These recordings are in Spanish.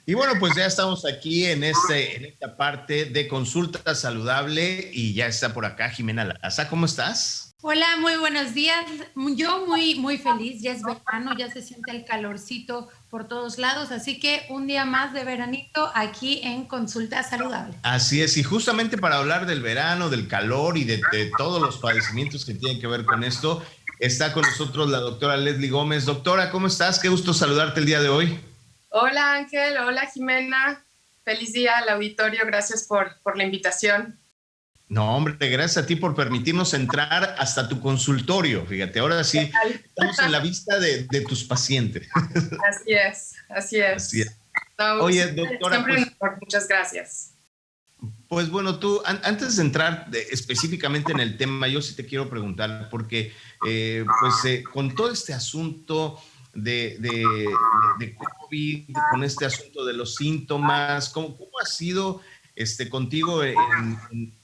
Y bueno, pues ya estamos aquí en esta parte de consulta saludable y ya está por acá Jimena Laza. ¿Cómo estás? Hola, muy buenos días. Yo muy feliz, ya es verano, ya se siente el calorcito por todos lados, así que un día más de veranito aquí en Consulta Saludable. Así es, y justamente para hablar del verano, del calor y de todos los padecimientos que tienen que ver con esto, está con nosotros la doctora Leslie Gómez. Doctora, ¿cómo estás? Qué gusto saludarte el día de hoy. Hola Ángel, hola Jimena, feliz día al auditorio, gracias por la invitación. No, hombre, gracias a ti por permitirnos entrar hasta tu consultorio. Fíjate, ahora sí estamos en la vista de tus pacientes. Así es, así es. Así es. No, Oye, doctora, siempre muchas gracias. Pues bueno, tú, antes de entrar específicamente en el tema, yo sí te quiero preguntar, porque con todo este asunto de COVID, con este asunto de los síntomas, ¿cómo ha sido contigo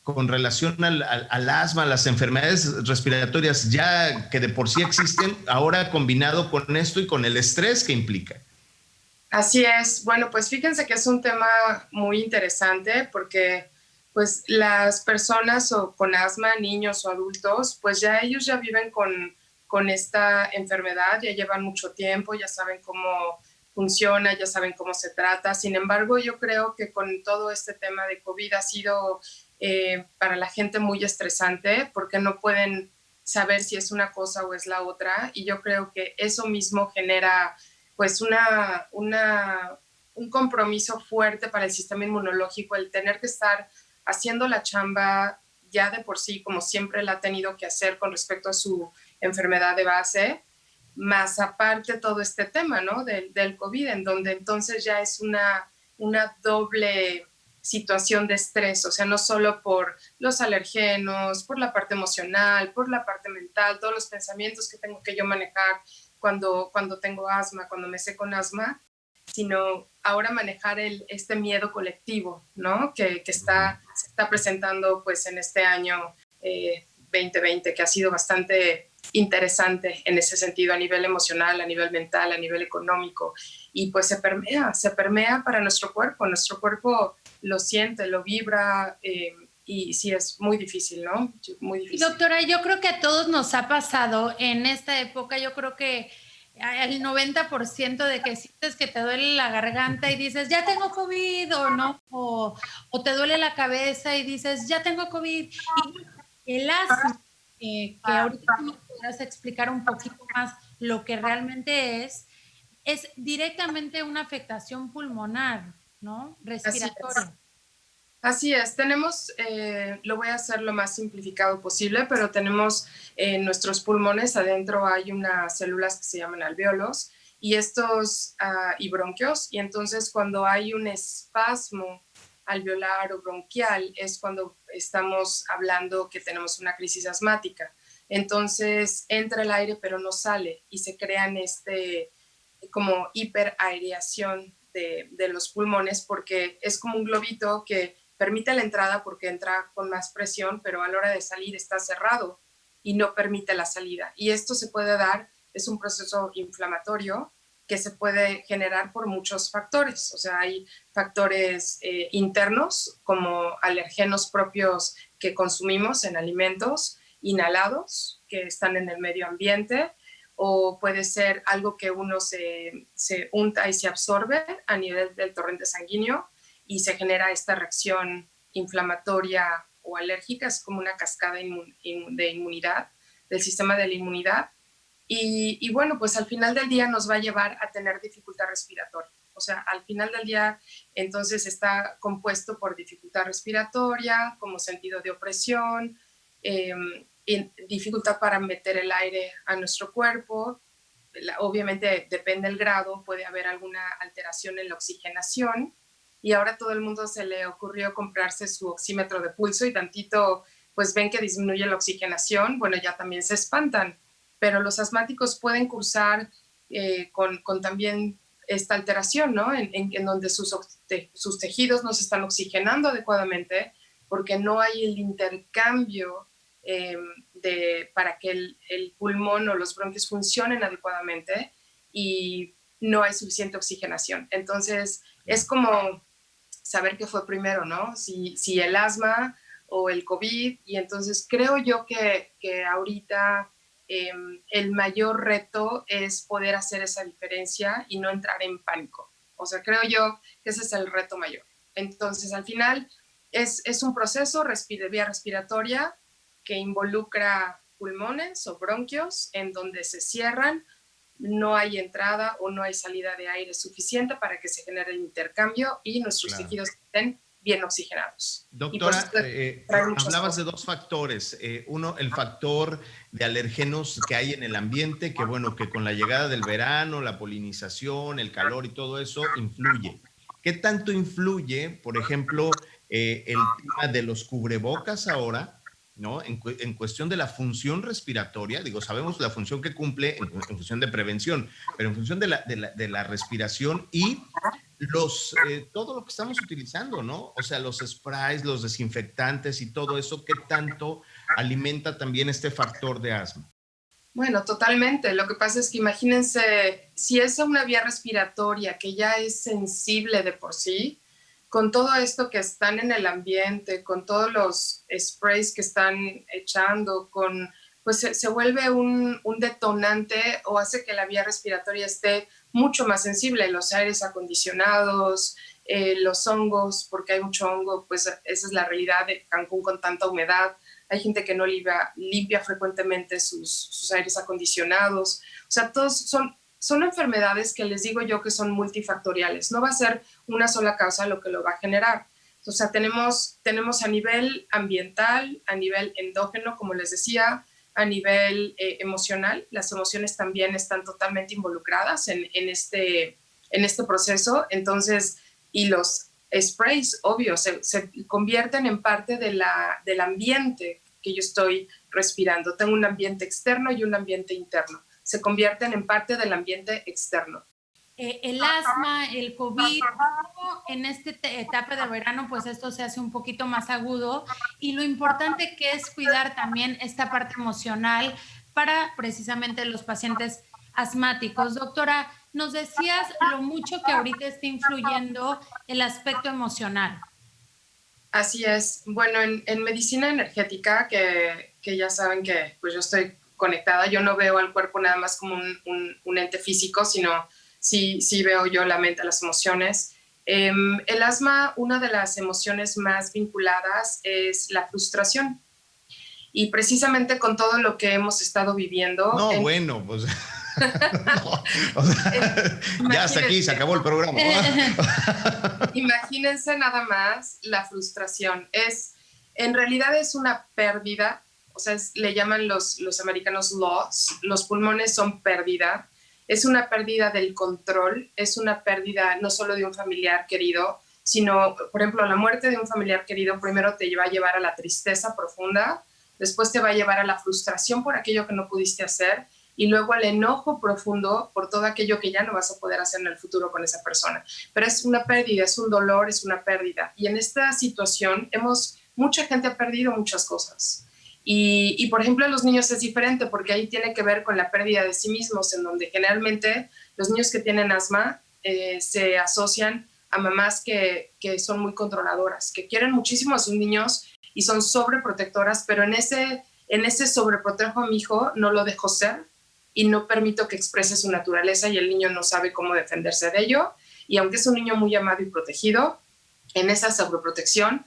con relación al asma, a las enfermedades respiratorias, ya que de por sí existen, ahora combinado con esto y con el estrés que implica? Así es. Bueno, pues fíjense que es un tema muy interesante porque pues las personas o con asma, niños o adultos, pues ya ellos ya viven con esta enfermedad, ya llevan mucho tiempo, ya saben cómo funciona, ya saben cómo se trata. Sin embargo, yo creo que con todo este tema de COVID ha sido para la gente muy estresante porque no pueden saber si es una cosa o es la otra, y yo creo que eso mismo genera pues un compromiso fuerte para el sistema inmunológico, el tener que estar haciendo la chamba ya de por sí, como siempre la ha tenido que hacer con respecto a su enfermedad de base, más aparte todo este tema, ¿no? del COVID, en donde entonces ya es una doble situación de estrés, o sea, no solo por los alergenos, por la parte emocional, por la parte mental, todos los pensamientos que tengo que yo manejar cuando tengo asma, cuando me sé con asma, sino ahora manejar este miedo colectivo, ¿no? Que se está presentando pues en este año 2020, que ha sido bastante interesante en ese sentido, a nivel emocional, a nivel mental, a nivel económico, y pues se permea para nuestro cuerpo lo siente, lo vibra, y sí es muy difícil, ¿no? Muy difícil. Doctora, yo creo que a todos nos ha pasado en esta época, yo creo que el 90% de que sientes que te duele la garganta y dices, ya tengo COVID, o no, o te duele la cabeza y dices, ya tengo COVID. Y el asma, que ahorita tú me podrás explicar un poquito más lo que realmente es directamente una afectación pulmonar, ¿no? Respiratoria. Así es, tenemos, lo voy a hacer lo más simplificado posible, pero tenemos en nuestros pulmones adentro hay unas células que se llaman alvéolos y y bronquios, y entonces cuando hay un espasmo alveolar o bronquial es cuando estamos hablando que tenemos una crisis asmática. Entonces entra el aire pero no sale y se crean como hiperaereación de los pulmones, porque es como un globito que permite la entrada porque entra con más presión, pero a la hora de salir está cerrado y no permite la salida. Y esto se puede dar, es un proceso inflamatorio que se puede generar por muchos factores. O sea, hay factores internos como alergenos propios que consumimos en alimentos, inhalados que están en el medio ambiente, o puede ser algo que uno se unta y se absorbe a nivel del torrente sanguíneo y se genera esta reacción inflamatoria o alérgica, es como una cascada de inmunidad, del sistema de la inmunidad. Y bueno, pues al final del día nos va a llevar a tener dificultad respiratoria. O sea, al final del día, entonces está compuesto por dificultad respiratoria, como sentido de opresión, dificultad para meter el aire a nuestro cuerpo. Obviamente depende del grado, puede haber alguna alteración en la oxigenación, y ahora todo el mundo se le ocurrió comprarse su oxímetro de pulso y tantito pues ven que disminuye la oxigenación, bueno, ya también se espantan, pero los asmáticos pueden cursar con también esta alteración, ¿no? En donde sus tejidos no se están oxigenando adecuadamente porque no hay el intercambio para que el pulmón o los bronquios funcionen adecuadamente, y no hay suficiente oxigenación. Entonces, es como saber qué fue primero, ¿no? Si el asma o el COVID. Y entonces creo yo que ahorita el mayor reto es poder hacer esa diferencia y no entrar en pánico. O sea, creo yo que ese es el reto mayor. Entonces, al final, es un proceso de vía respiratoria que involucra pulmones o bronquios en donde se cierran, no hay entrada o no hay salida de aire suficiente para que se genere el intercambio y nuestros tejidos estén bien oxigenados. Doctora, hablabas de dos factores. Uno, el factor de alergenos que hay en el ambiente, que bueno, que con la llegada del verano, la polinización, el calor y todo eso influye. ¿Qué tanto influye, por ejemplo, el tema de los cubrebocas ahora, ¿no? En cuestión de la función respiratoria? Digo, sabemos la función que cumple en función de prevención, pero en función de la respiración y todo lo que estamos utilizando, ¿no? O sea, los sprays, los desinfectantes y todo eso, ¿qué tanto alimenta también este factor de asma? Bueno, totalmente. Lo que pasa es que imagínense, si es una vía respiratoria que ya es sensible de por sí, con todo esto que están en el ambiente, con todos los sprays que están echando, pues se vuelve un detonante o hace que la vía respiratoria esté mucho más sensible. Los aires acondicionados, los hongos, porque hay mucho hongo, pues esa es la realidad de Cancún con tanta humedad. Hay gente que no limpia frecuentemente sus aires acondicionados. O sea, todos son enfermedades que les digo yo que son multifactoriales. No va a ser una sola causa lo que lo va a generar. O sea, tenemos a nivel ambiental, a nivel endógeno, como les decía, a nivel emocional. Las emociones también están totalmente involucradas en este proceso. Entonces, y los sprays, obvio, se convierten en parte del ambiente que yo estoy respirando. Tengo un ambiente externo y un ambiente interno. Se convierten en parte del ambiente externo. El asma, el COVID, en esta etapa de verano, pues esto se hace un poquito más agudo y lo importante que es cuidar también esta parte emocional para precisamente los pacientes asmáticos. Doctora, nos decías lo mucho que ahorita está influyendo el aspecto emocional. Así es. Bueno, en medicina energética, que ya saben que pues yo estoy conectada, yo no veo al cuerpo nada más como un ente físico, sino sí veo yo la mente, las emociones. El asma, una de las emociones más vinculadas es la frustración. Y precisamente con todo lo que hemos estado viviendo... No, bueno, pues... no, o sea, ya hasta aquí se acabó el programa. Imagínense nada más la frustración. En realidad es una pérdida, o sea, le llaman los americanos loss, los pulmones son pérdida. Es una pérdida del control, es una pérdida no solo de un familiar querido, sino, por ejemplo, la muerte de un familiar querido primero te va a llevar a la tristeza profunda, después te va a llevar a la frustración por aquello que no pudiste hacer y luego al enojo profundo por todo aquello que ya no vas a poder hacer en el futuro con esa persona. Pero es una pérdida, es un dolor, es una pérdida. Y en esta situación mucha gente ha perdido muchas cosas. Y, por ejemplo, a los niños es diferente porque ahí tiene que ver con la pérdida de sí mismos, en donde generalmente los niños que tienen asma se asocian a mamás que son muy controladoras, que quieren muchísimo a sus niños y son sobreprotectoras, pero en ese sobreprotejo a mi hijo no lo dejo ser y no permito que exprese su naturaleza y el niño no sabe cómo defenderse de ello. Y aunque es un niño muy amado y protegido, en esa sobreprotección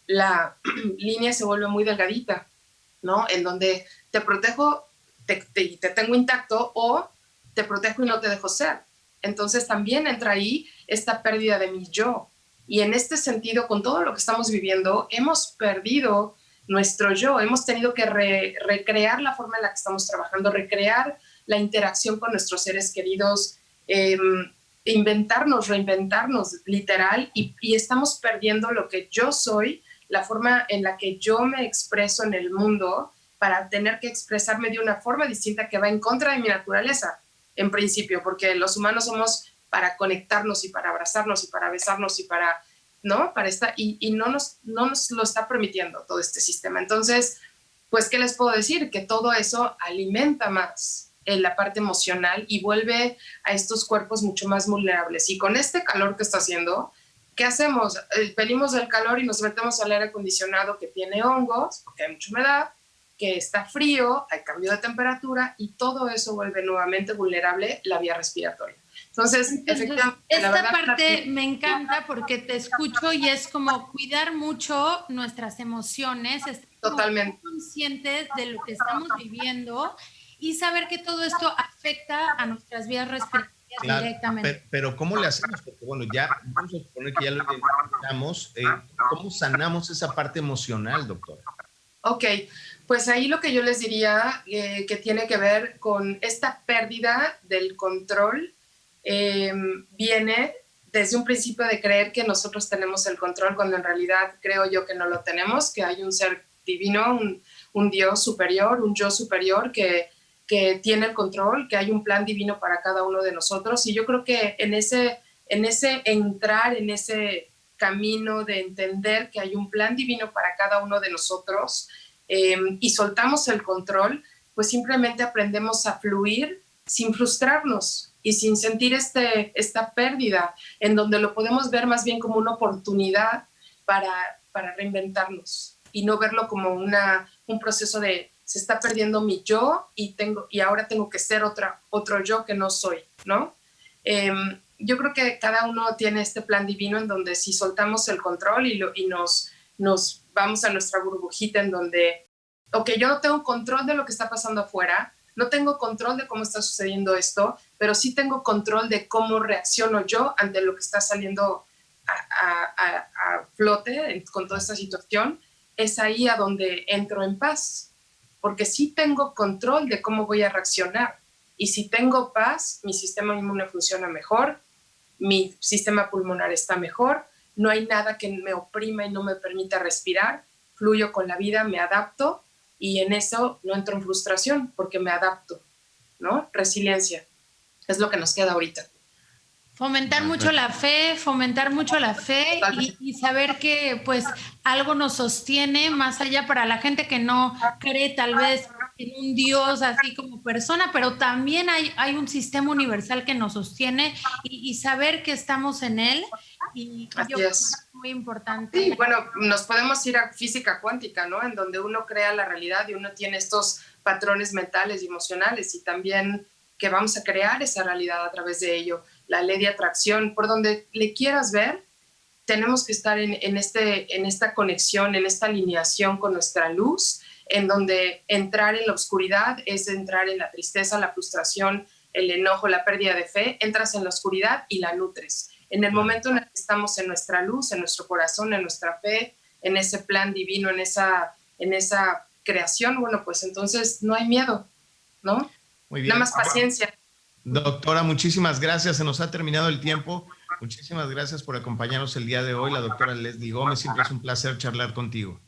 la línea se vuelve muy delgadita, ¿no? En donde te protejo, te tengo intacto o te protejo y no te dejo ser. Entonces también entra ahí esta pérdida de mi yo. Y en este sentido, con todo lo que estamos viviendo, hemos perdido nuestro yo, hemos tenido que recrear la forma en la que estamos trabajando, recrear la interacción con nuestros seres queridos, reinventarnos literal, y estamos perdiendo lo que yo soy, la forma en la que yo me expreso en el mundo para tener que expresarme de una forma distinta que va en contra de mi naturaleza, en principio, porque los humanos somos para conectarnos y para abrazarnos y para besarnos y para, ¿no? Para estar, y no nos lo está permitiendo todo este sistema. Entonces, pues, ¿qué les puedo decir? Que todo eso alimenta más la parte emocional y vuelve a estos cuerpos mucho más vulnerables. Y con este calor que está haciendo, ¿qué hacemos? Venimos del calor y nos metemos al aire acondicionado que tiene hongos, porque hay mucha humedad, que está frío, hay cambio de temperatura y todo eso vuelve nuevamente vulnerable la vía respiratoria. Entonces efectivamente, esta parte me encanta porque te escucho y es como cuidar mucho nuestras emociones, estar totalmente conscientes de lo que estamos viviendo y saber que todo esto afecta a nuestras vías respiratorias directamente. Pero ¿cómo le hacemos? Porque bueno, ya vamos a suponer que ya lo identificamos. ¿Cómo sanamos esa parte emocional, doctora? Ok, pues ahí lo que yo les diría que tiene que ver con esta pérdida del control, viene desde un principio de creer que nosotros tenemos el control cuando en realidad creo yo que no lo tenemos, que hay un ser divino, un Dios superior, un yo superior que tiene el control, que hay un plan divino para cada uno de nosotros. Y yo creo que en ese entrar en ese camino de entender que hay un plan divino para cada uno de nosotros y soltamos el control, pues simplemente aprendemos a fluir sin frustrarnos y sin sentir esta pérdida, en donde lo podemos ver más bien como una oportunidad para reinventarnos y no verlo como un proceso de se está perdiendo mi yo y ahora tengo que ser otro yo que no soy, ¿no? Yo creo que cada uno tiene este plan divino en donde si soltamos el control y nos vamos a nuestra burbujita en donde, ok, yo no tengo control de lo que está pasando afuera, no tengo control de cómo está sucediendo esto, pero sí tengo control de cómo reacciono yo ante lo que está saliendo a flote con toda esta situación. Es ahí a donde entro en paz, porque sí tengo control de cómo voy a reaccionar. Y si tengo paz, mi sistema inmune funciona mejor, mi sistema pulmonar está mejor, no hay nada que me oprima y no me permita respirar, fluyo con la vida, me adapto y en eso no entro en frustración porque me adapto, ¿no? Resiliencia es lo que nos queda ahorita. Fomentar mucho la fe y saber que pues algo nos sostiene más allá para la gente que no cree tal vez en un Dios así como persona, pero también hay un sistema universal que nos sostiene y saber que estamos en él y yo creo que es muy importante. Sí, bueno, nos podemos ir a física cuántica, ¿no? En donde uno crea la realidad y uno tiene estos patrones mentales y emocionales y también que vamos a crear esa realidad a través de ello. La ley de atracción, por donde le quieras ver, tenemos que estar en esta conexión, en esta alineación con nuestra luz, en donde entrar en la oscuridad es entrar en la tristeza, la frustración, el enojo, la pérdida de fe, entras en la oscuridad y la nutres. En el momento en el que estamos en nuestra luz, en nuestro corazón, en nuestra fe, en ese plan divino, en esa creación, bueno, pues entonces no hay miedo, ¿no? Muy bien. Nada más paciencia. Doctora, muchísimas gracias. Se nos ha terminado el tiempo. Muchísimas gracias por acompañarnos el día de hoy. La doctora Leslie Gómez, siempre es un placer charlar contigo.